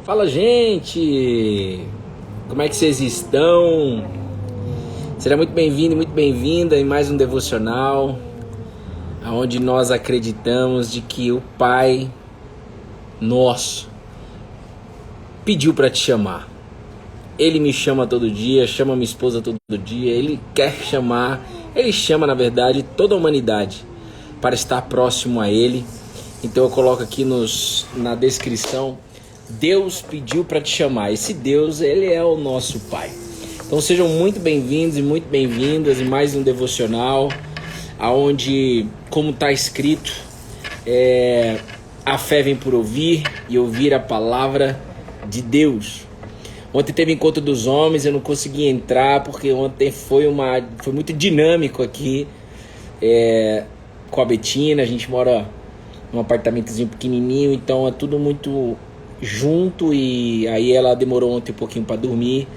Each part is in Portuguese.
Fala, gente! Como é que vocês estão? Seja muito bem-vindo e muito bem-vinda em mais um devocional, onde nós acreditamos de que o Pai nosso pediu para te chamar. Ele me chama todo dia, chama minha esposa todo dia, Ele quer chamar, Ele chama, na verdade, toda a humanidade para estar próximo a Ele. Então eu coloco aqui na descrição: Deus pediu para te chamar. Esse Deus, Ele é o nosso Pai. Então sejam muito bem-vindos e muito bem-vindas em mais um devocional, onde, como está escrito, a fé vem por ouvir e ouvir a palavra de Deus. Ontem teve encontro dos homens, eu não consegui entrar porque ontem foi muito dinâmico aqui com a Betina. A gente mora num apartamentozinho pequenininho, então é tudo muito junto, e aí ela demorou ontem um pouquinho para dormir,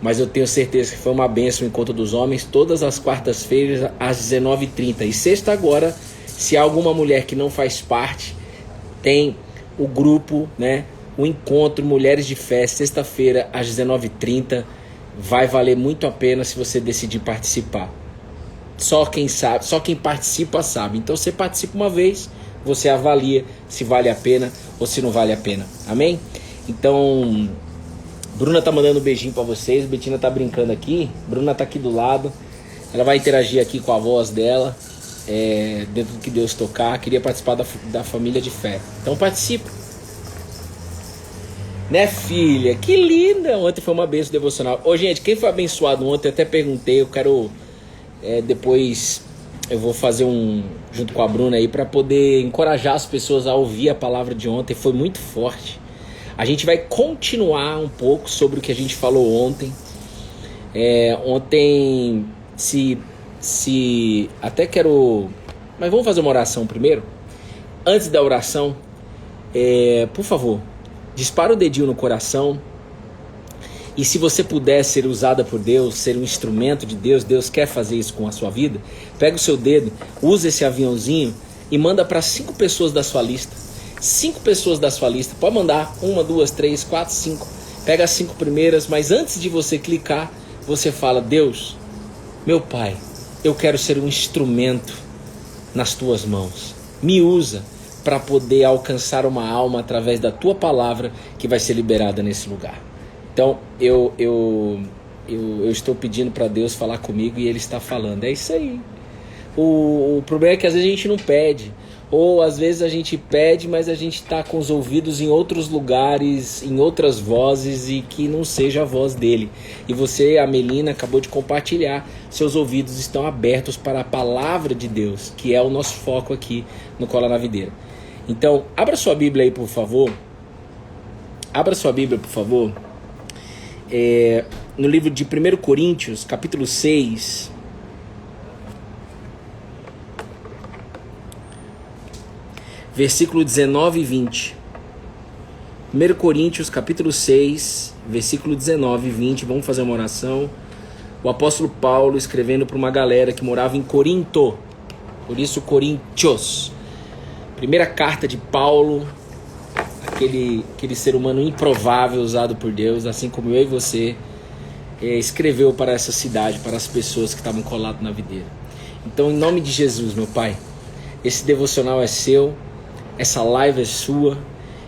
mas eu tenho certeza que foi uma bênção o encontro dos homens, todas as quartas-feiras às 19h30, e sexta agora, se há alguma mulher que não faz parte, tem o grupo, né, o encontro Mulheres de Fé, sexta-feira às 19h30, vai valer muito a pena se você decidir participar. Só quem sabe, só quem participa sabe. Então você participa uma vez, você avalia se vale a pena ou se não vale a pena. Amém? Então, Bruna tá mandando um beijinho pra vocês. Betina tá brincando aqui. Bruna tá aqui do lado. Ela vai interagir aqui com a voz dela, dentro do que Deus tocar. Queria participar da família de fé. Então participa. Né, filha? Que linda! Ontem foi uma bênção devocional. Ô, gente, quem foi abençoado ontem? Eu até perguntei. Eu quero depois... Eu vou fazer junto com a Bruna aí, para poder encorajar as pessoas a ouvir a palavra de ontem. Foi muito forte. A gente vai continuar um pouco sobre o que a gente falou ontem. Ontem, até quero... Mas vamos fazer uma oração primeiro? Antes da oração, por favor, dispara o dedinho no coração. E se você puder ser usada por Deus, ser um instrumento de Deus, Deus quer fazer isso com a sua vida, pega o seu dedo, usa esse aviãozinho e manda para 5 pessoas da sua lista. 5 pessoas da sua lista. Pode mandar 1, 2, 3, 4, 5. Pega as 5 primeiras, mas antes de você clicar, você fala: Deus, meu Pai, eu quero ser um instrumento nas tuas mãos. Me usa para poder alcançar uma alma através da tua palavra que vai ser liberada nesse lugar. Então, eu estou pedindo para Deus falar comigo e Ele está falando. É isso aí. O problema é que às vezes a gente não pede. Ou às vezes a gente pede, mas a gente está com os ouvidos em outros lugares, em outras vozes, e que não seja a voz dele. E você, a Melina, acabou de compartilhar. Seus ouvidos estão abertos para a palavra de Deus, que é o nosso foco aqui no Cola na Videira. Então, abra sua Bíblia aí, por favor. Abra sua Bíblia, por favor. No livro de 1 Coríntios, capítulo 6, versículo 19 e 20. 1 Coríntios, capítulo 6, versículo 19 e 20. Vamos fazer uma oração. O apóstolo Paulo escrevendo para uma galera que morava em Corinto, por isso Coríntios. Primeira carta de Paulo, aquele ser humano improvável usado por Deus, assim como eu e você, escreveu para essa cidade, para as pessoas que estavam coladas na videira. Então, em nome de Jesus, meu Pai, esse devocional é seu, essa live é sua,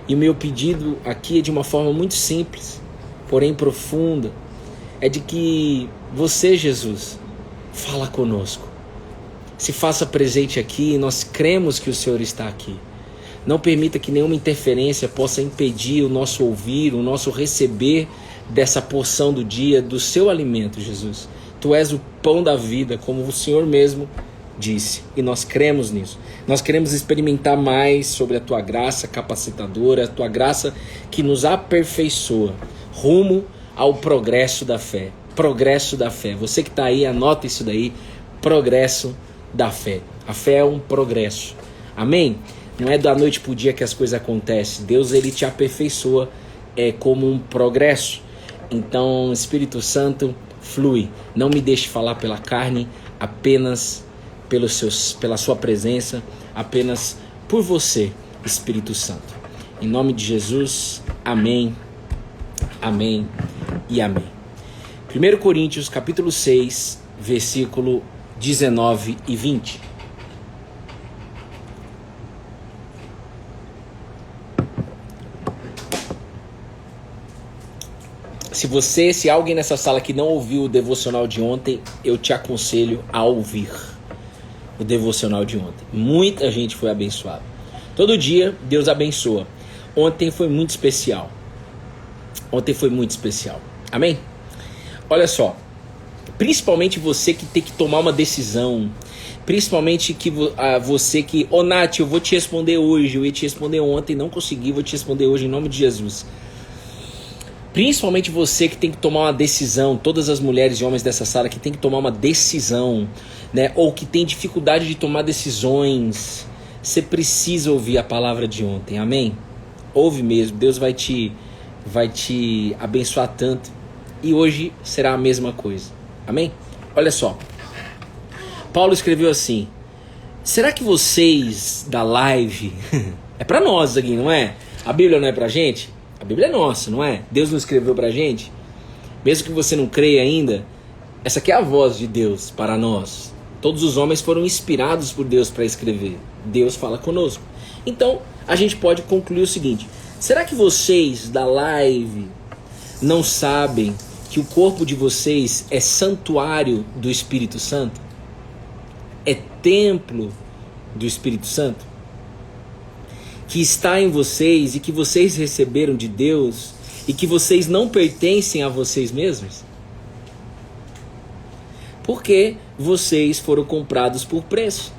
e o meu pedido aqui é de uma forma muito simples, porém profunda, é de que você, Jesus, fala conosco, se faça presente aqui, e nós cremos que o Senhor está aqui. Não permita que nenhuma interferência possa impedir o nosso ouvir, o nosso receber dessa porção do dia, do seu alimento, Jesus. Tu és o pão da vida, como o Senhor mesmo disse, e nós cremos nisso. Nós queremos experimentar mais sobre a tua graça capacitadora, a tua graça que nos aperfeiçoa, rumo ao progresso da fé. Progresso da fé. Você que está aí, anota isso daí. Progresso da fé. A fé é um progresso. Amém? Não é da noite para o dia que as coisas acontecem. Deus, Ele te aperfeiçoa como um progresso. Então, Espírito Santo, flui. Não me deixe falar pela carne, apenas pela sua presença, apenas por você, Espírito Santo. Em nome de Jesus, amém Amém e amém. 1 Coríntios capítulo 6, versículo 19 e 20. Se alguém nessa sala que não ouviu o devocional de ontem, eu te aconselho a ouvir o devocional de ontem. Muita gente foi abençoada. Todo dia Deus abençoa. Ontem foi muito especial. Amém? Olha só. Principalmente você que tem que tomar uma decisão. Principalmente que você que... Ô Nath, eu vou te responder hoje. Eu ia te responder ontem, não consegui. Vou te responder hoje em nome de Jesus. Principalmente você que tem que tomar uma decisão, todas as mulheres e homens dessa sala que tem que tomar uma decisão, né? Ou que tem dificuldade de tomar decisões, você precisa ouvir a palavra de ontem, amém? Ouve mesmo, Deus vai te abençoar tanto e hoje será a mesma coisa, amém? Olha só, Paulo escreveu assim, será que vocês da live, é pra nós aqui, não é? A Bíblia não é pra gente? A Bíblia é nossa, não é? Deus não escreveu pra gente. Mesmo que você não creia ainda, essa aqui é a voz de Deus para nós. Todos os homens foram inspirados por Deus para escrever. Deus fala conosco. Então, a gente pode concluir o seguinte. Será que vocês da live não sabem que o corpo de vocês é santuário do Espírito Santo? É templo do Espírito Santo? Que está em vocês e que vocês receberam de Deus e que vocês não pertencem a vocês mesmos? Porque vocês foram comprados por preço.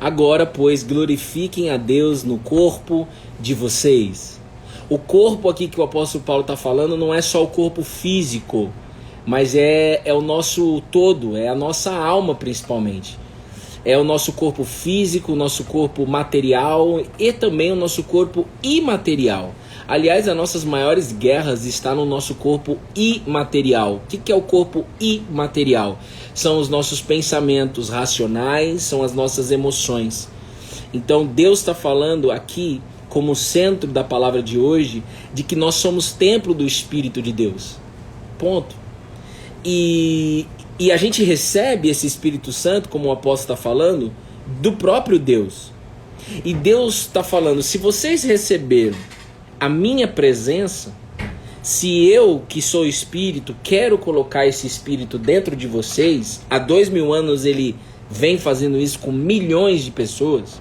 Agora, pois, glorifiquem a Deus no corpo de vocês. O corpo aqui que o apóstolo Paulo está falando não é só o corpo físico, mas é o nosso todo, é a nossa alma principalmente. É o nosso corpo físico, o nosso corpo material e também o nosso corpo imaterial. Aliás, as nossas maiores guerras estão no nosso corpo imaterial. O que é o corpo imaterial? São os nossos pensamentos racionais, são as nossas emoções. Então Deus está falando aqui, como centro da palavra de hoje, de que nós somos templo do Espírito de Deus. Ponto. E a gente recebe esse Espírito Santo, como o apóstolo está falando, do próprio Deus. E Deus está falando, se vocês receberam a minha presença, se eu, que sou Espírito, quero colocar esse Espírito dentro de vocês, há 2000 anos ele vem fazendo isso com milhões de pessoas,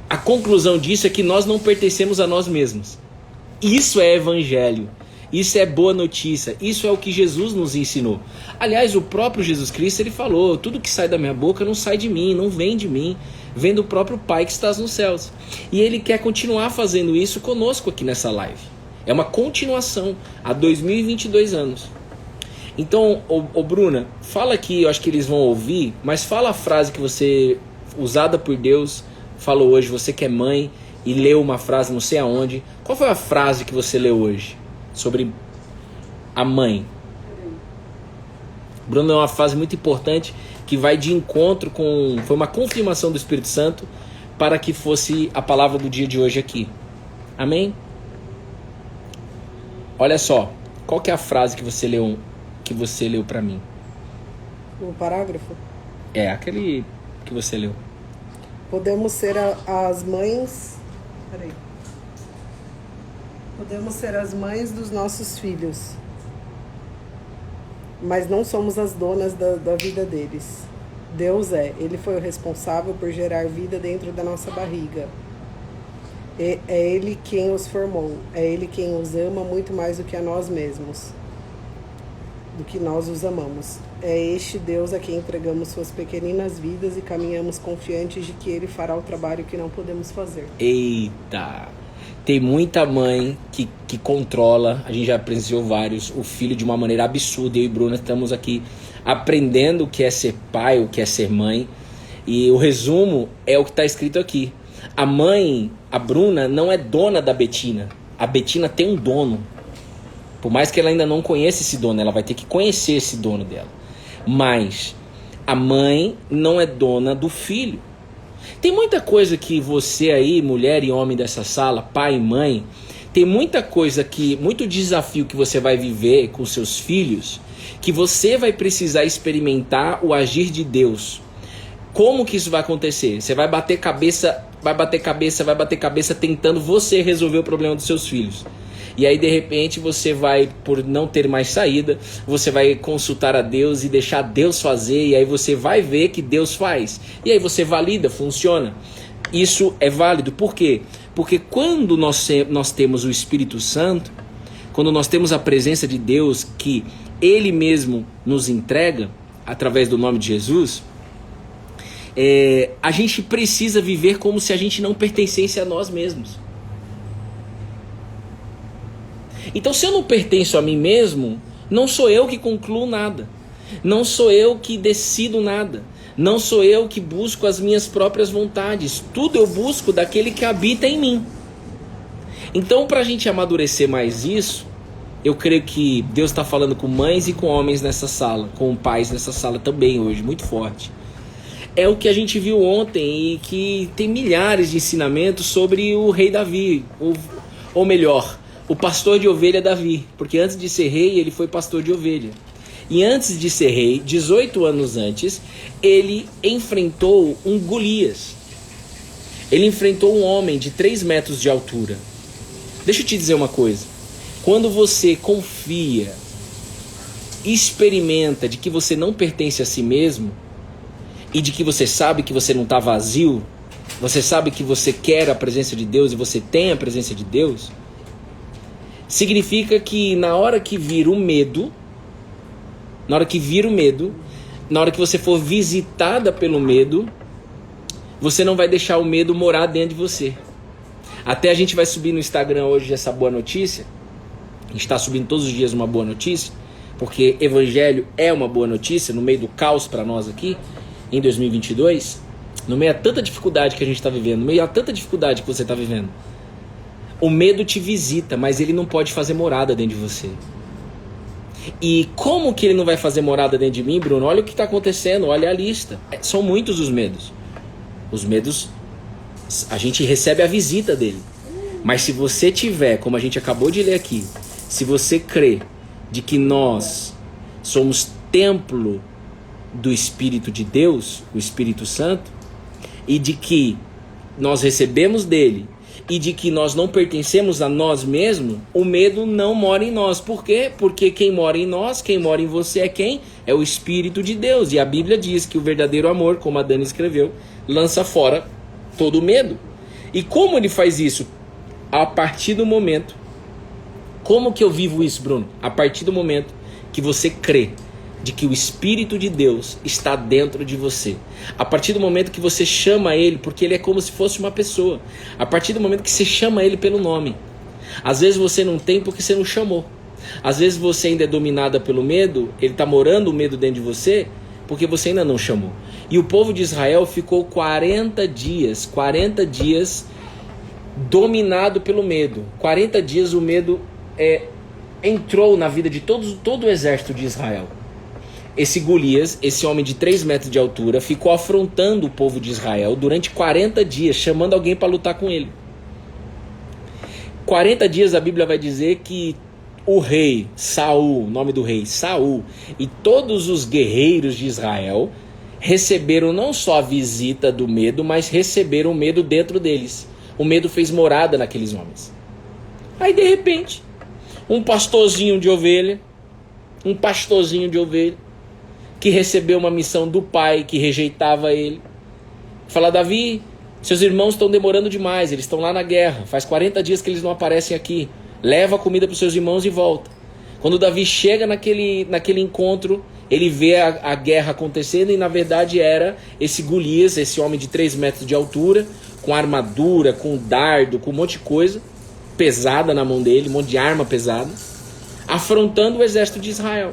a conclusão disso é que nós não pertencemos a nós mesmos. Isso é evangelho. Isso é boa notícia, isso é o que Jesus nos ensinou. Aliás, o próprio Jesus Cristo, ele falou, tudo que sai da minha boca não sai de mim, não vem de mim, vem do próprio Pai que está nos céus. E ele quer continuar fazendo isso conosco aqui nessa live. É uma continuação, há 2022 anos. Então, ô Bruna, fala aqui, eu acho que eles vão ouvir, mas fala a frase que você, usada por Deus, falou hoje, você que é mãe e leu uma frase não sei aonde. Qual foi a frase que você leu hoje? Sobre a mãe. Bruno, é uma fase muito importante que vai de encontro com... Foi uma confirmação do Espírito Santo para que fosse a palavra do dia de hoje aqui. Amém? Olha só, qual que é a frase que você leu para mim? O parágrafo? É, aquele que você leu. Podemos ser as mães... Peraí. Podemos ser as mães dos nossos filhos, mas não somos as donas da vida deles. Deus é. Ele foi o responsável por gerar vida dentro da nossa barriga. É Ele quem os formou. É Ele quem os ama muito mais do que a nós mesmos, do que nós os amamos. É este Deus a quem entregamos suas pequeninas vidas e caminhamos confiantes de que Ele fará o trabalho que não podemos fazer. Eita! Tem muita mãe que controla, a gente já presenciou vários, o filho de uma maneira absurda. Eu e Bruna estamos aqui aprendendo o que é ser pai, o que é ser mãe. E o resumo é o que está escrito aqui. A mãe, a Bruna, não é dona da Betina. A Betina tem um dono. Por mais que ela ainda não conheça esse dono, ela vai ter que conhecer esse dono dela. Mas a mãe não é dona do filho. Tem muita coisa que você aí, mulher e homem dessa sala, pai e mãe, Tem muita coisa muito desafio que você vai viver com seus filhos, que você vai precisar experimentar o agir de Deus. Como que isso vai acontecer? Você vai bater cabeça tentando você resolver o problema dos seus filhos. E aí, de repente, você vai, por não ter mais saída, você vai consultar a Deus e deixar Deus fazer, e aí você vai ver que Deus faz. E aí você valida, funciona. Isso é válido. Por quê? Porque quando nós temos o Espírito Santo, quando nós temos a presença de Deus, que Ele mesmo nos entrega, através do nome de Jesus, a gente precisa viver como se a gente não pertencesse a nós mesmos. Então, se eu não pertenço a mim mesmo, não sou eu que concluo nada. Não sou eu que decido nada. Não sou eu que busco as minhas próprias vontades. Tudo eu busco daquele que habita em mim. Então, para a gente amadurecer mais isso, eu creio que Deus está falando com mães e com homens nessa sala, com pais nessa sala também hoje, muito forte. É o que a gente viu ontem e que tem milhares de ensinamentos sobre o rei Davi, ou melhor, o pastor de ovelha Davi, porque antes de ser rei ele foi pastor de ovelha. E antes de ser rei, 18 anos antes, ele enfrentou um Golias. Ele enfrentou um homem de 3 metros de altura. Deixa eu te dizer uma coisa. Quando você confia, experimenta de que você não pertence a si mesmo, e de que você sabe que você não está vazio, você sabe que você quer a presença de Deus e você tem a presença de Deus, significa que na hora que vir o medo, na hora que você for visitada pelo medo, você não vai deixar o medo morar dentro de você. Até a gente vai subir no Instagram hoje essa boa notícia. A gente está subindo todos os dias uma boa notícia, porque evangelho é uma boa notícia no meio do caos para nós aqui, em 2022, no meio a tanta dificuldade que a gente está vivendo, no meio a tanta dificuldade que você está vivendo. O medo te visita, mas ele não pode fazer morada dentro de você. E como que ele não vai fazer morada dentro de mim, Bruno? Olha o que está acontecendo, olha a lista. São muitos os medos. Os medos, a gente recebe a visita dele. Mas se você tiver, como a gente acabou de ler aqui, se você crê de que nós somos templo do Espírito de Deus, o Espírito Santo, e de que nós recebemos dele, e de que nós não pertencemos a nós mesmos, o medo não mora em nós. Por quê? Porque quem mora em nós, quem mora em você é quem? É o Espírito de Deus. E a Bíblia diz que o verdadeiro amor, como a Dani escreveu, lança fora todo medo. E como ele faz isso? A partir do momento... Como que eu vivo isso, Bruno? A partir do momento que você crê de que o Espírito de Deus está dentro de você. A partir do momento que você chama ele, porque ele é como se fosse uma pessoa. A partir do momento que você chama ele pelo nome. Às vezes você não tem porque você não chamou. Às vezes você ainda é dominada pelo medo, ele está morando o medo dentro de você, porque você ainda não chamou. E o povo de Israel ficou 40 dias dominado pelo medo. 40 dias o medo entrou na vida de todo o exército de Israel. Esse Golias, esse homem de 3 metros de altura, ficou afrontando o povo de Israel durante 40 dias, chamando alguém para lutar com ele. 40 dias a Bíblia vai dizer que o rei Saul, o nome do rei Saul, e todos os guerreiros de Israel receberam não só a visita do medo, mas receberam o medo dentro deles. O medo fez morada naqueles homens. Aí de repente, um pastorzinho de ovelha, que recebeu uma missão do pai que rejeitava ele, fala: Davi, seus irmãos estão demorando demais, eles estão lá na guerra, faz 40 dias que eles não aparecem aqui, leva a comida para os seus irmãos e volta. Quando Davi chega naquele encontro, ele vê a guerra acontecendo, e na verdade era esse Golias, esse homem de 3 metros de altura, com armadura, com dardo, com um monte de coisa pesada na mão dele, um monte de arma pesada, afrontando o exército de Israel.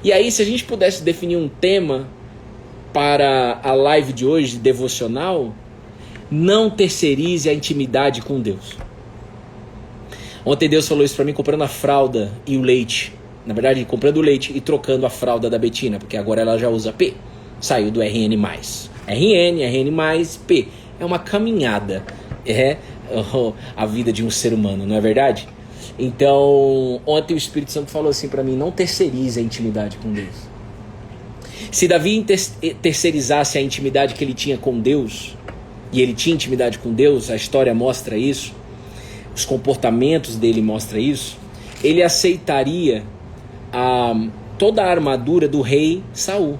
E aí, se a gente pudesse definir um tema para a live de hoje, devocional, não terceirize a intimidade com Deus. Ontem Deus falou isso para mim comprando a fralda e o leite. Na verdade, comprando o leite e trocando a fralda da Betina, porque agora ela já usa P. Saiu do RN+. RN, P. É uma caminhada. a vida de um ser humano, não é verdade? Então, ontem o Espírito Santo falou assim para mim: não terceirize a intimidade com Deus. Se Davi terceirizasse a intimidade que ele tinha com Deus, e ele tinha intimidade com Deus, a história mostra isso, os comportamentos dele mostram isso, ele aceitaria toda a armadura do rei Saul.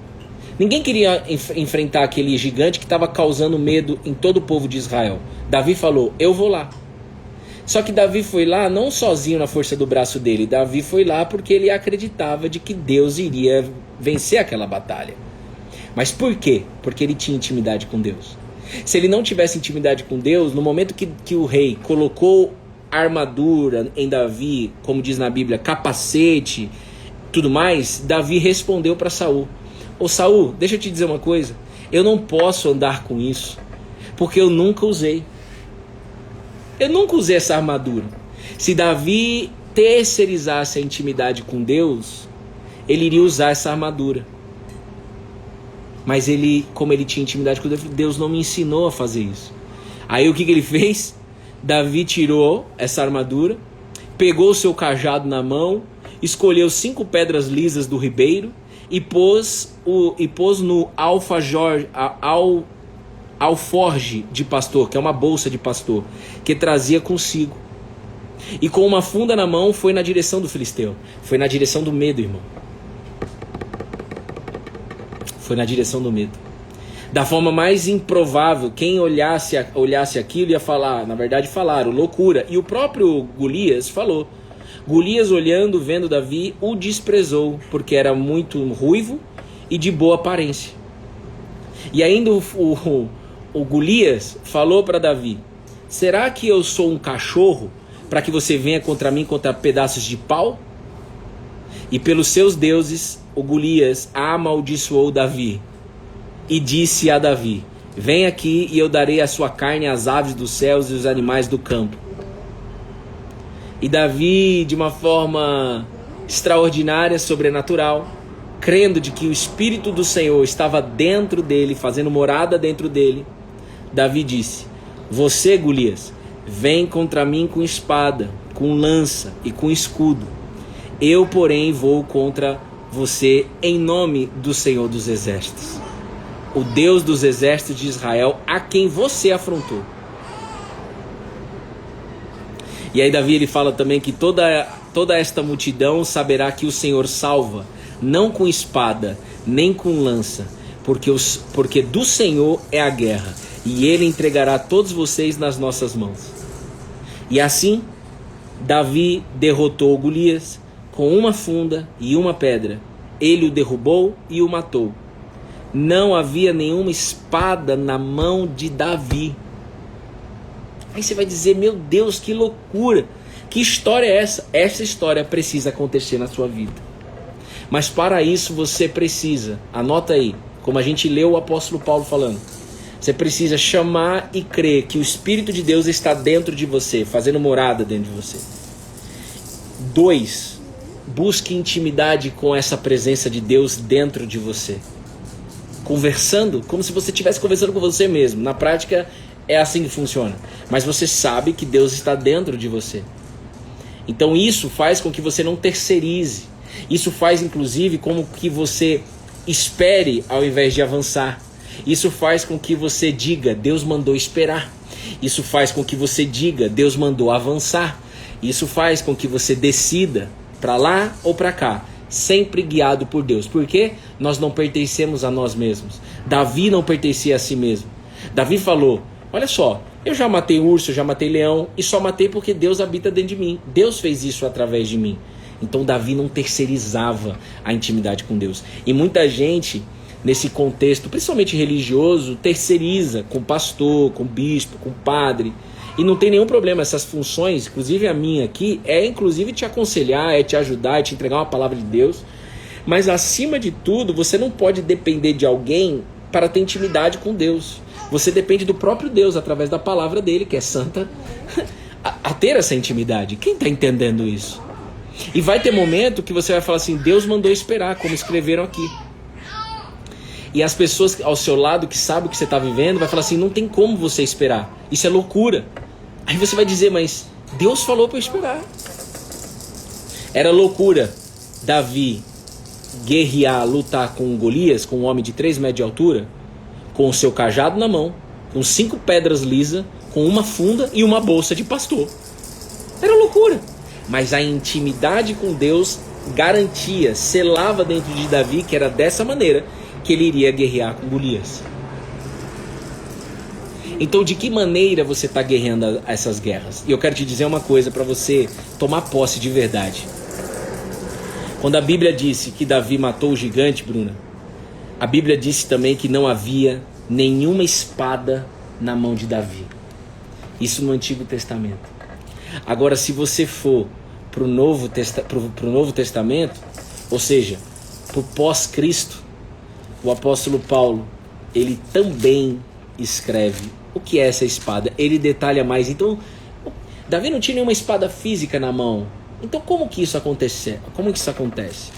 Ninguém queria enfrentar aquele gigante que estava causando medo em todo o povo de Israel. Davi falou: eu vou lá. Só que Davi foi lá não sozinho na força do braço dele. Davi foi lá porque ele acreditava de que Deus iria vencer aquela batalha. Mas por quê? Porque ele tinha intimidade com Deus. Se ele não tivesse intimidade com Deus, no momento que o rei colocou armadura em Davi, como diz na Bíblia, capacete, tudo mais, Davi respondeu para Saul: ô Saul, deixa eu te dizer uma coisa, eu não posso andar com isso, porque eu nunca usei. Eu nunca usei essa armadura. Se Davi terceirizasse a intimidade com Deus, ele iria usar essa armadura. Mas ele, como ele tinha intimidade com Deus, Deus não me ensinou a fazer isso. Aí o que ele fez? Davi tirou essa armadura, pegou o seu cajado na mão, escolheu 5 pedras lisas do ribeiro e pôs no alforge de pastor, que é uma bolsa de pastor, que trazia consigo. E com uma funda na mão foi na direção do filisteu. Foi na direção do medo, irmão. Foi na direção do medo. Da forma mais improvável, quem olhasse aquilo ia falar, na verdade falaram, loucura. E o próprio Golias falou. Golias, olhando, vendo Davi, o desprezou, porque era muito ruivo e de boa aparência. E ainda o Golias falou para Davi: será que eu sou um cachorro para que você venha contra mim contra pedaços de pau? E pelos seus deuses, o Golias amaldiçoou Davi e disse a Davi: vem aqui e eu darei a sua carne às aves dos céus e os animais do campo. E Davi, de uma forma extraordinária, sobrenatural, crendo de que o Espírito do Senhor estava dentro dele, fazendo morada dentro dele, Davi disse: você, Golias, vem contra mim com espada, com lança e com escudo. Eu, porém, vou contra você em nome do Senhor dos Exércitos, o Deus dos exércitos de Israel, a quem você afrontou. E aí Davi ele fala também que toda esta multidão saberá que o Senhor salva, não com espada, nem com lança, porque do Senhor é a guerra, e ele entregará todos vocês nas nossas mãos. E assim, Davi derrotou Golias com uma funda e uma pedra. Ele o derrubou e o matou. Não havia nenhuma espada na mão de Davi. Aí você vai dizer: meu Deus, que loucura! Que história é essa? Essa história precisa acontecer na sua vida. Mas para isso você precisa, anota aí, como a gente leu o apóstolo Paulo falando, você precisa chamar e crer que o Espírito de Deus está dentro de você, fazendo morada dentro de você. 2, busque intimidade com essa presença de Deus dentro de você. Conversando, como se você estivesse conversando com você mesmo. Na prática é assim que funciona. Mas você sabe que Deus está dentro de você. Então isso faz com que você não terceirize. Isso faz inclusive com que você espere ao invés de avançar. Isso faz com que você diga: Deus mandou esperar. Isso faz com que você diga: Deus mandou avançar. Isso faz com que você decida para lá ou para cá, sempre guiado por Deus. Porque nós não pertencemos a nós mesmos. Davi não pertencia a si mesmo. Davi falou: olha só, eu já matei urso, eu já matei leão, e só matei porque Deus habita dentro de mim. Deus fez isso através de mim. Então Davi não terceirizava a intimidade com Deus. E muita gente, nesse contexto, principalmente religioso, terceiriza com pastor, com bispo, com padre. E não tem nenhum problema, essas funções, inclusive a minha aqui, é inclusive te aconselhar, é te ajudar, é te entregar uma palavra de Deus. Mas acima de tudo, você não pode depender de alguém para ter intimidade com Deus. Você depende do próprio Deus, através da palavra dele, que é santa, a ter essa intimidade. Quem está entendendo isso? E vai ter momento que você vai falar assim: Deus mandou esperar, como escreveram aqui. E as pessoas ao seu lado que sabem o que você está vivendo vai falar assim: não tem como você esperar, isso é loucura. Aí você vai dizer, mas Deus falou para eu esperar. Era loucura Davi guerrear, lutar com Golias, com um homem de 3 metros de altura, com o seu cajado na mão, com 5 pedras lisas, com uma funda e uma bolsa de pastor. Era loucura. Mas a intimidade com Deus garantia, selava dentro de Davi que era dessa maneira que ele iria guerrear com Golias. Então, de que maneira você está guerreando essas guerras? E eu quero te dizer uma coisa para você tomar posse de verdade. Quando a Bíblia disse que Davi matou o gigante, Bruna, a Bíblia disse também que não havia nenhuma espada na mão de Davi. Isso no Antigo Testamento. Agora, se você for para o Novo Testamento, ou seja, para o pós-Cristo, o apóstolo Paulo, ele também escreve o que é essa espada. Ele detalha mais. Então, Davi não tinha nenhuma espada física na mão. Então, como que isso acontece? Como que isso acontece?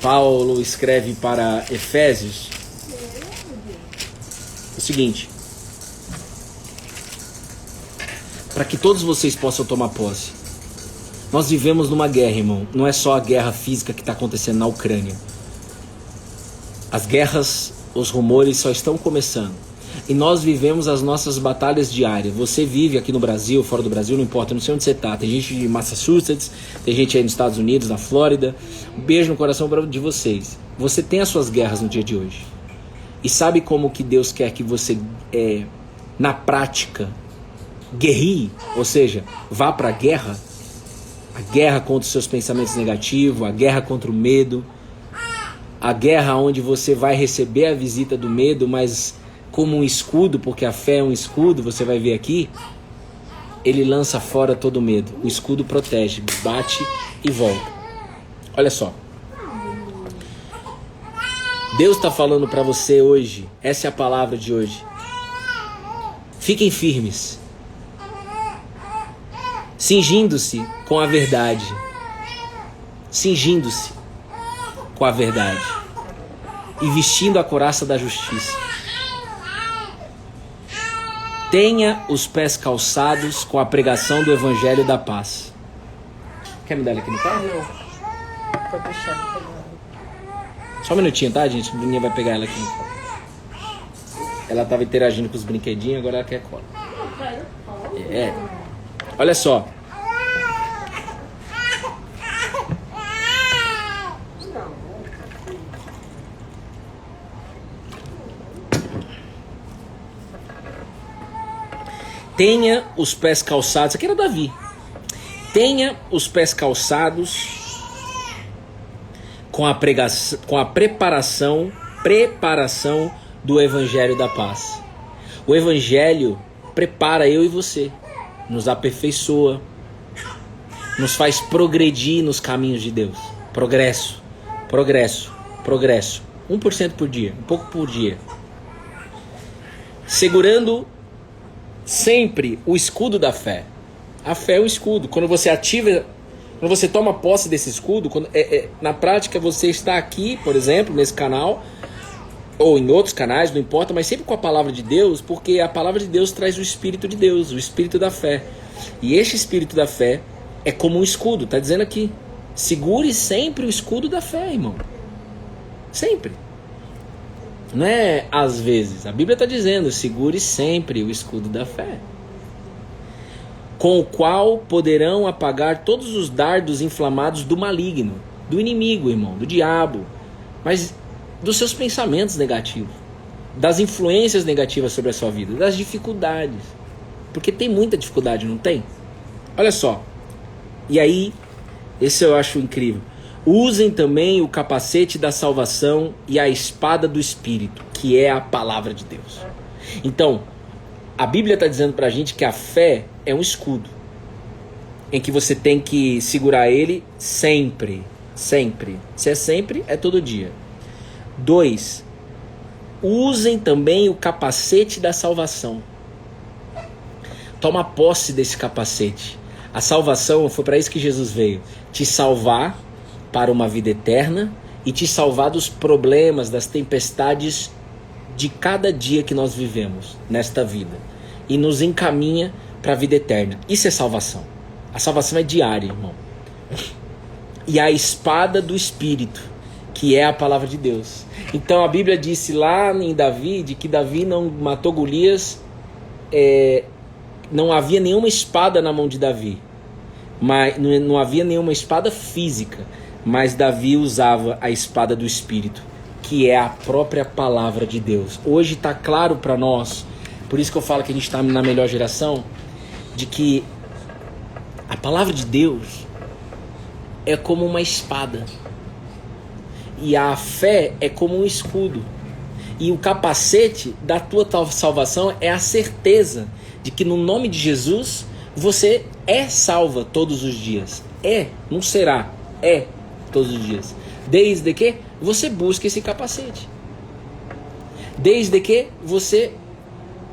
Paulo escreve para Efésios o seguinte: para que todos vocês possam tomar posse. Nós vivemos numa guerra, irmão. Não é só a guerra física que está acontecendo na Ucrânia. As guerras, os rumores só estão começando. E nós vivemos as nossas batalhas diárias. Você vive aqui no Brasil, fora do Brasil, não importa, não sei onde você está. Tem gente de Massachusetts, tem gente aí nos Estados Unidos, na Flórida. Um beijo no coração de vocês. Você tem as suas guerras no dia de hoje. E sabe como que Deus quer que você, na prática, guerrie? Ou seja, vá para a guerra? A guerra contra os seus pensamentos negativos, a guerra contra o medo, a guerra onde você vai receber a visita do medo, mas como um escudo, porque a fé é um escudo, você vai ver aqui, ele lança fora todo o medo. O escudo protege, bate e volta. Olha só. Deus está falando para você hoje, essa é a palavra de hoje. Fiquem firmes, cingindo-se com a verdade. Cingindo-se com a verdade. E vestindo a couraça da justiça. Tenha os pés calçados com a pregação do Evangelho da Paz. Quer me dar ele aqui no carro? Não. Pode deixar. Só um minutinho, tá, gente? A Bruninha vai pegar ela aqui no colo. Ela tava interagindo com os brinquedinhos, agora ela quer cola. Olha só. Tenha os pés calçados. Aqui era Davi. Tenha os pés calçados com a pregação, com a preparação do Evangelho da Paz. O Evangelho prepara eu e você, nos aperfeiçoa, nos faz progredir nos caminhos de Deus. Progresso, progresso, progresso. 1% por dia, um pouco por dia. Segurando sempre o escudo da fé. A fé é um escudo. Quando você ativa, quando você toma posse desse escudo, na prática você está aqui, por exemplo, nesse canal, ou em outros canais, não importa, mas sempre com a palavra de Deus, porque a palavra de Deus traz o Espírito de Deus, o Espírito da fé. E este Espírito da fé é como um escudo, está dizendo aqui. Segure sempre o escudo da fé, irmão. Sempre. Não é às vezes. A Bíblia está dizendo, segure sempre o escudo da fé. Com o qual poderão apagar todos os dardos inflamados do maligno, do inimigo, irmão, do diabo, mas dos seus pensamentos negativos, das influências negativas sobre a sua vida, das dificuldades. Porque tem muita dificuldade, não tem? Olha só. E aí, esse eu acho incrível. Usem também o capacete da salvação e a espada do Espírito, que é a palavra de Deus. Então, a Bíblia está dizendo para a gente que a fé é um escudo, em que você tem que segurar ele sempre, sempre. Se é sempre, é todo dia. 2. Usem também o capacete da salvação. Toma posse desse capacete. A salvação foi para isso que Jesus veio. Te salvar para uma vida eterna e te salvar dos problemas, das tempestades de cada dia que nós vivemos nesta vida e nos encaminha para a vida eterna. Isso é salvação. A salvação é diária, irmão. E a espada do Espírito, que é a palavra de Deus. Então a Bíblia disse lá em Davi, de que Davi não matou Golias, não havia nenhuma espada na mão de Davi, mas não havia nenhuma espada física, mas Davi usava a espada do Espírito, que é a própria palavra de Deus. Hoje está claro para nós, por isso que eu falo que a gente está na melhor geração, de que a palavra de Deus é como uma espada. E a fé é como um escudo. E o capacete da tua salvação é a certeza de que no nome de Jesus você é salva todos os dias. Não será, todos os dias. Desde que você busque esse capacete. Desde que você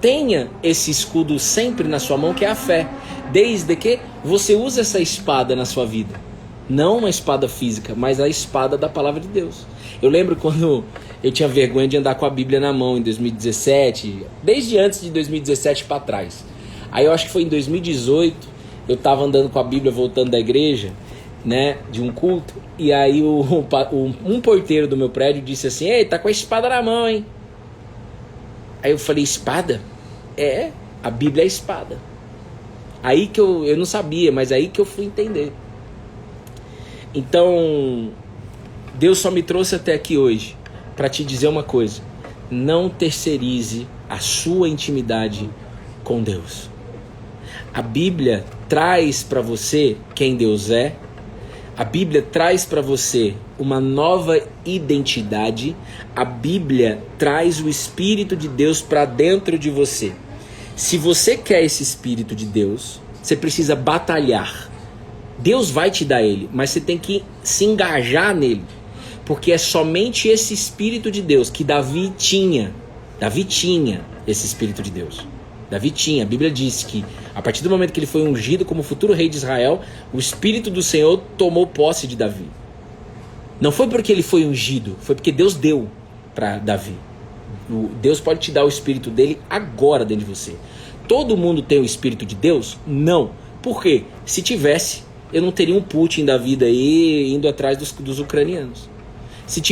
tenha esse escudo sempre na sua mão, que é a fé. Desde que você use essa espada na sua vida. Não uma espada física, mas a espada da palavra de Deus. Eu lembro quando eu tinha vergonha de andar com a Bíblia na mão em 2017, desde antes de 2017 para trás. Aí eu acho que foi em 2018, eu estava andando com a Bíblia voltando da igreja, né, de um culto, e aí um porteiro do meu prédio disse assim: "Ei, tá com a espada na mão, hein?" Aí eu falei: "Espada?" A Bíblia é espada. Aí que eu não sabia, mas aí que eu fui entender. Então, Deus só me trouxe até aqui hoje para te dizer uma coisa: não terceirize a sua intimidade com Deus. A Bíblia traz para você quem Deus é. A Bíblia traz para você uma nova identidade. A Bíblia traz o Espírito de Deus para dentro de você. Se você quer esse Espírito de Deus, você precisa batalhar. Deus vai te dar ele, mas você tem que se engajar nele. Porque é somente esse Espírito de Deus que Davi tinha. Davi tinha esse Espírito de Deus. Davi tinha. A Bíblia diz que a partir do momento que ele foi ungido como futuro rei de Israel, o Espírito do Senhor tomou posse de Davi. Não foi porque ele foi ungido, foi porque Deus deu para Davi. Deus pode te dar o Espírito dele agora dentro de você. Todo mundo tem o Espírito de Deus? Não. Por quê? Se tivesse, eu não teria um Putin da vida aí indo atrás dos ucranianos. Se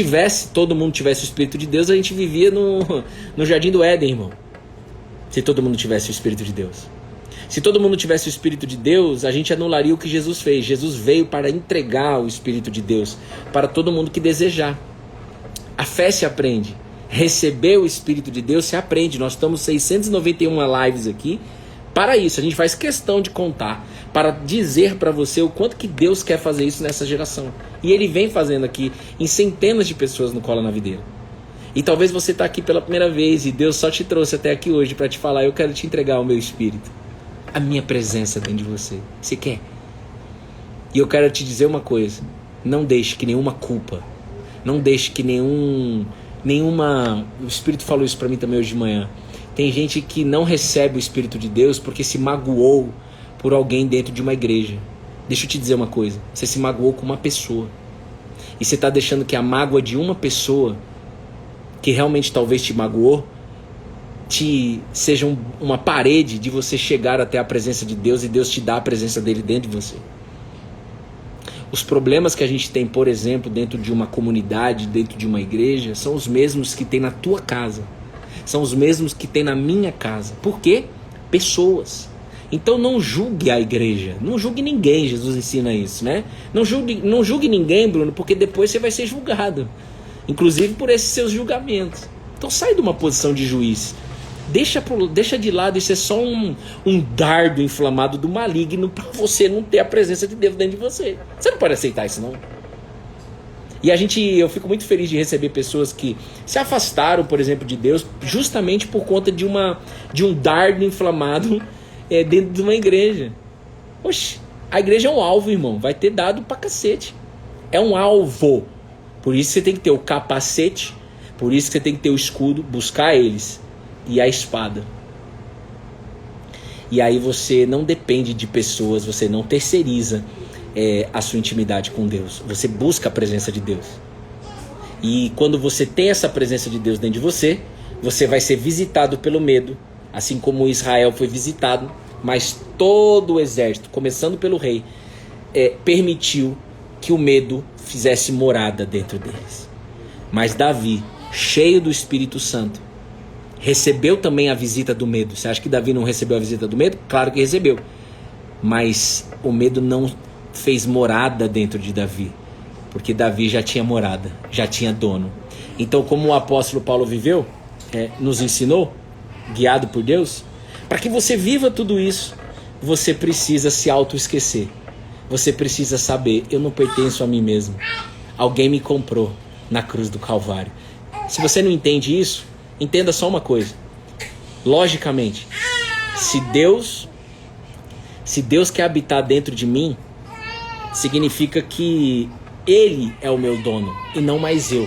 todo mundo tivesse o Espírito de Deus, a gente vivia no Jardim do Éden, irmão. Se todo mundo tivesse o Espírito de Deus. Se todo mundo tivesse o Espírito de Deus, a gente anularia o que Jesus fez. Jesus veio para entregar o Espírito de Deus para todo mundo que desejar. A fé se aprende. Receber o Espírito de Deus se aprende. Nós estamos 691 lives aqui. Para isso, a gente faz questão de contar, para dizer para você o quanto que Deus quer fazer isso nessa geração. E Ele vem fazendo aqui em centenas de pessoas no Cola na Videira. E talvez você está aqui pela primeira vez e Deus só te trouxe até aqui hoje para te falar: eu quero te entregar o meu Espírito, a minha presença dentro de você. Você quer? E eu quero te dizer uma coisa: não deixe que nenhuma culpa, não deixe que nenhuma... O Espírito falou isso para mim também hoje de manhã. Tem gente que não recebe o Espírito de Deus porque se magoou por alguém dentro de uma igreja. Deixa eu te dizer uma coisa: você se magoou com uma pessoa. E você está deixando que a mágoa de uma pessoa, que realmente talvez te magoou, seja uma parede de você chegar até a presença de Deus e Deus te dá a presença dele dentro de você. Os problemas que a gente tem, por exemplo, dentro de uma comunidade, dentro de uma igreja, são os mesmos que tem na tua casa. São os mesmos que tem na minha casa. Por quê? Pessoas. Então não julgue a igreja. Não julgue ninguém, Jesus ensina isso, né? Não julgue ninguém, Bruno, porque depois você vai ser julgado. Inclusive por esses seus julgamentos. Então sai de uma posição de juiz. Deixa de lado, isso é só um dardo inflamado do maligno para você não ter a presença de Deus dentro de você. Você não pode aceitar isso, não. E eu fico muito feliz de receber pessoas que se afastaram, por exemplo, de Deus, justamente por conta de um dardo inflamado dentro de uma igreja. Oxe, a igreja é um alvo, irmão. Vai ter dado pra cacete. É um alvo. Por isso você tem que ter o capacete, por isso que você tem que ter o escudo, buscar eles, e a espada. E aí você não depende de pessoas, você não terceiriza a sua intimidade com Deus. Você busca a presença de Deus. E quando você tem essa presença de Deus dentro de você, você vai ser visitado pelo medo, assim como Israel foi visitado, mas todo o exército, começando pelo rei, permitiu que o medo fizesse morada dentro deles. Mas Davi, cheio do Espírito Santo, recebeu também a visita do medo. Você acha que Davi não recebeu a visita do medo? Claro que recebeu. Mas o medo não fez morada dentro de Davi, porque Davi já tinha morada, já tinha dono. Então, como o apóstolo Paulo viveu, nos ensinou, guiado por Deus, para que você viva tudo isso, você precisa se auto-esquecer. Você precisa saber, eu não pertenço a mim mesmo. Alguém me comprou na cruz do Calvário. Se você não entende isso, entenda só uma coisa. Logicamente, se Deus quer habitar dentro de mim, significa que Ele é o meu dono e não mais eu.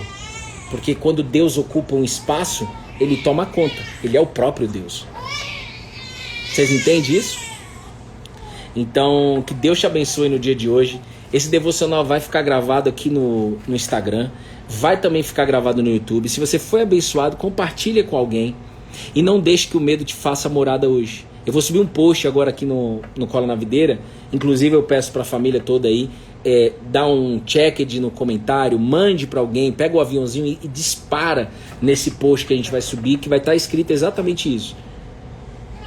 Porque quando Deus ocupa um espaço, Ele toma conta. Ele é o próprio Deus. Vocês entendem isso? Então, que Deus te abençoe no dia de hoje. Esse devocional vai ficar gravado aqui no Instagram. Vai também ficar gravado no YouTube. Se você foi abençoado, compartilha com alguém. E não deixe que o medo te faça morada hoje. Eu vou subir um post agora aqui no Cola na Videira. Inclusive eu peço para a família toda aí, dá um check no comentário, mande para alguém, pega o aviãozinho e dispara nesse post que a gente vai subir, que vai estar escrito exatamente isso.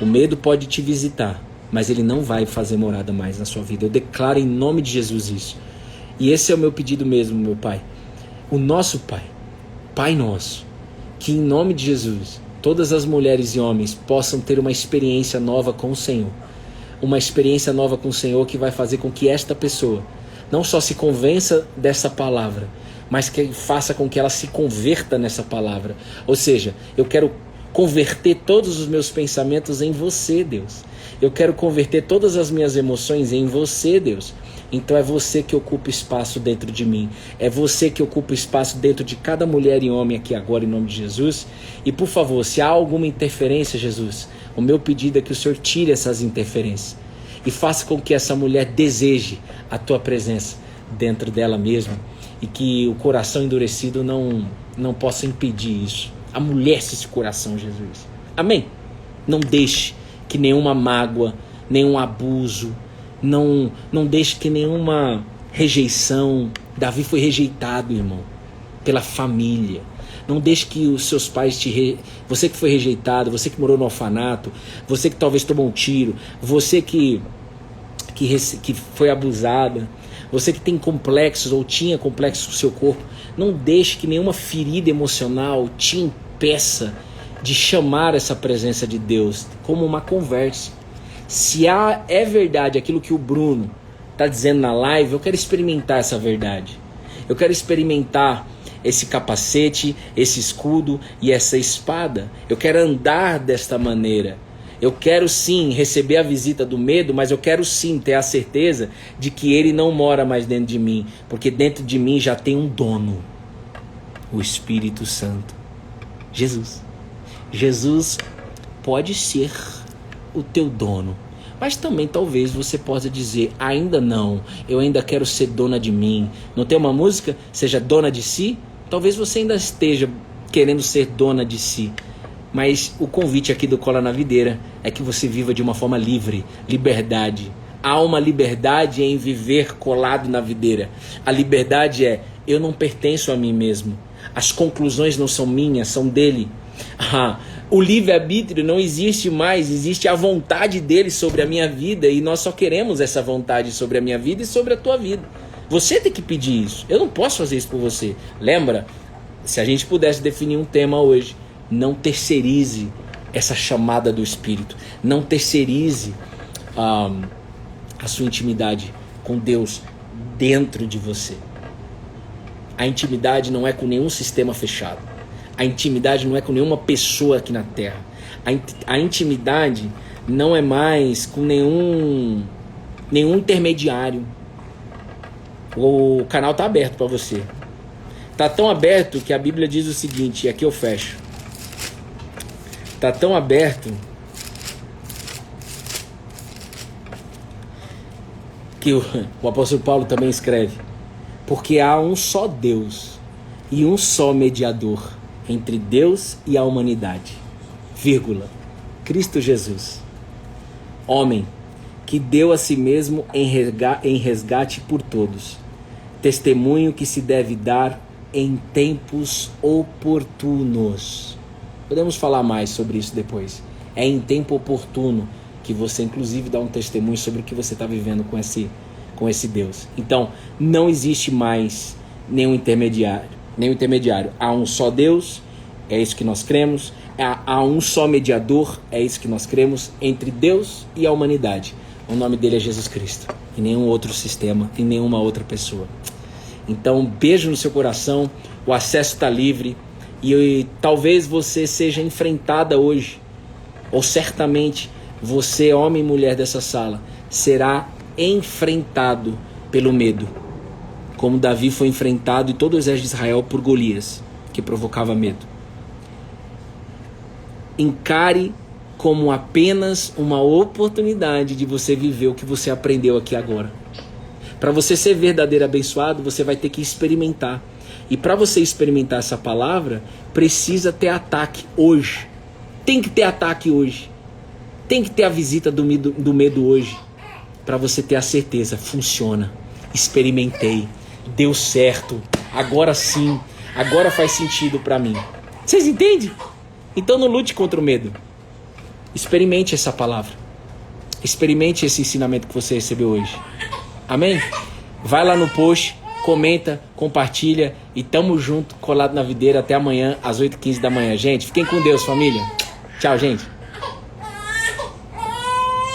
O medo pode te visitar, mas ele não vai fazer morada mais na sua vida. Eu declaro em nome de Jesus isso. E esse é o meu pedido mesmo, meu Pai. O nosso Pai, Pai nosso, que em nome de Jesus, todas as mulheres e homens possam ter uma experiência nova com o Senhor. Uma experiência nova com o Senhor que vai fazer com que esta pessoa não só se convença dessa palavra, mas que faça com que ela se converta nessa palavra. Ou seja, eu quero converter todos os meus pensamentos em você, Deus. Eu quero converter todas as minhas emoções em você, Deus. Então é você que ocupa espaço dentro de mim. É você que ocupa espaço dentro de cada mulher e homem aqui agora, em nome de Jesus. E por favor, se há alguma interferência, Jesus, o meu pedido é que o Senhor tire essas interferências. E faça com que essa mulher deseje a tua presença dentro dela mesma. E que o coração endurecido não possa impedir isso. Amolece esse coração, Jesus. Amém? Não deixe que nenhuma mágoa, nenhum abuso, não deixe que nenhuma rejeição. Davi foi rejeitado, irmão, pela família. Não deixe que os seus pais você que foi rejeitado, você que morou no orfanato, você que talvez tomou um tiro, você que foi abusada, você que tem complexos ou tinha complexos no seu corpo, não deixe que nenhuma ferida emocional te impeça de chamar essa presença de Deus como uma conversa. Se é verdade aquilo que o Bruno está dizendo na live, eu quero experimentar essa verdade. Eu quero experimentar esse capacete, esse escudo e essa espada. Eu quero andar desta maneira. Eu quero sim receber a visita do medo, mas eu quero sim ter a certeza de que ele não mora mais dentro de mim, porque dentro de mim já tem um dono, o Espírito Santo, Jesus. Jesus pode ser o teu dono, mas também talvez você possa dizer, ainda não, eu ainda quero ser dona de mim. Não tem uma música, seja dona de si? Talvez você ainda esteja querendo ser dona de si, mas o convite aqui do Cola na Videira é que você viva de uma forma livre, liberdade. Há uma liberdade em viver colado na videira. A liberdade é, eu não pertenço a mim mesmo. As conclusões não são minhas, são dele. O livre-arbítrio não existe mais, existe a vontade dele sobre a minha vida, e nós só queremos essa vontade sobre a minha vida e sobre a tua vida. Você tem que pedir isso, eu não posso fazer isso por você. Lembra? Se a gente pudesse definir um tema hoje, não terceirize essa chamada do Espírito, não terceirize a sua intimidade com Deus dentro de você. A intimidade não é com nenhum sistema fechado. A intimidade não é com nenhuma pessoa aqui na Terra. A intimidade não é mais com nenhum intermediário. O canal está aberto para você. Está tão aberto que a Bíblia diz o seguinte, e aqui eu fecho. Está tão aberto que o apóstolo Paulo também escreve, porque há um só Deus e um só mediador entre Deus e a humanidade, vírgula, Cristo Jesus, homem que deu a si mesmo em resgate por todos, testemunho que se deve dar em tempos oportunos. Podemos falar mais sobre isso depois. É em tempo oportuno que você inclusive dá um testemunho sobre o que você está vivendo com esse Deus. Então, não existe mais nenhum intermediário. Há um só Deus, é isso que nós cremos. Há um só mediador, é isso que nós cremos, entre Deus e a humanidade. O nome dele é Jesus Cristo, e nenhum outro sistema, e nenhuma outra pessoa. Então, beijo no seu coração, o acesso está livre, e talvez você seja enfrentada hoje, ou certamente você, homem e mulher dessa sala, será enfrentado pelo medo, como Davi foi enfrentado e todo o exército de Israel por Golias, que provocava medo. Encare como apenas uma oportunidade de você viver o que você aprendeu aqui agora. Para você ser verdadeiro abençoado, você vai ter que experimentar. E para você experimentar essa palavra, precisa ter ataque hoje. Tem que ter ataque hoje. Tem que ter a visita do medo hoje. Para você ter a certeza, funciona. Experimentei. Deu certo. Agora sim. Agora faz sentido para mim. Vocês entendem? Então não lute contra o medo. Experimente essa palavra. Experimente esse ensinamento que você recebeu hoje. Amém? Vai lá no post, comenta, compartilha e tamo junto, colado na videira até amanhã às 8h15 da manhã. Gente, fiquem com Deus, família. Tchau, gente.